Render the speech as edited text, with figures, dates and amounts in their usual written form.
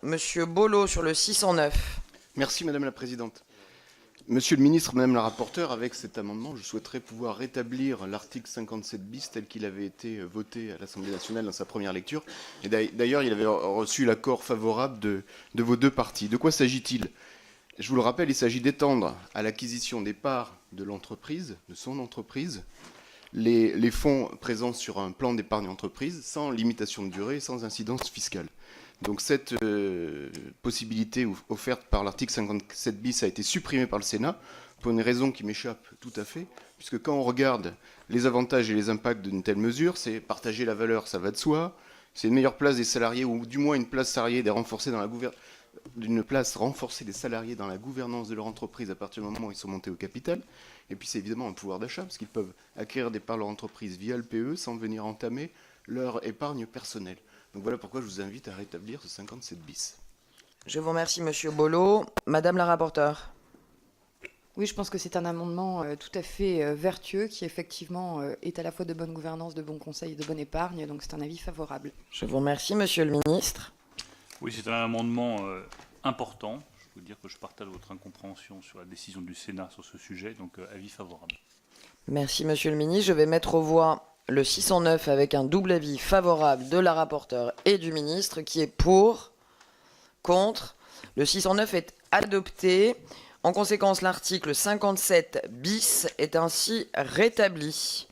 Monsieur Bollot sur le 609. Merci Madame la Présidente. Monsieur le ministre, Madame la rapporteure, avec cet amendement, je souhaiterais pouvoir rétablir l'article 57 bis tel qu'il avait été voté à l'Assemblée nationale dans sa première lecture. Et d'ailleurs, il avait reçu l'accord favorable de vos deux parties. De quoi s'agit-il? Je vous le rappelle, il s'agit d'étendre à l'acquisition des parts de l'entreprise, de son entreprise, les fonds présents sur un plan d'épargne entreprise sans limitation de durée et sans incidence fiscale. Donc cette possibilité offerte par l'article 57 bis a été supprimée par le Sénat pour une raison qui m'échappe tout à fait, puisque quand on regarde les avantages et les impacts d'une telle mesure, c'est partager la valeur, ça va de soi, c'est une meilleure place des salariés, ou du moins une place salariée renforcée dans la d'une place renforcée des salariés dans la gouvernance de leur entreprise à partir du moment où ils sont montés au capital. Et puis c'est évidemment un pouvoir d'achat, parce qu'ils peuvent acquérir des parts de leur entreprise via le PE sans venir entamer leur épargne personnelle. Donc voilà pourquoi je vous invite à rétablir ce 57 bis. Je vous remercie, Monsieur Bollot. Madame la rapporteure. Oui, je pense que c'est un amendement tout à fait vertueux qui effectivement est à la fois de bonne gouvernance, de bon conseil et de bonne épargne. Donc c'est un avis favorable. Je vous remercie, Monsieur le ministre. Oui, c'est un amendement important. Je veux dire que je partage votre incompréhension sur la décision du Sénat sur ce sujet, donc avis favorable. Merci, Monsieur le ministre. Je vais mettre aux voix le 609 avec un double avis favorable de la rapporteure et du ministre qui est pour, contre. Le 609 est adopté. En conséquence, l'article 57 bis est ainsi rétabli.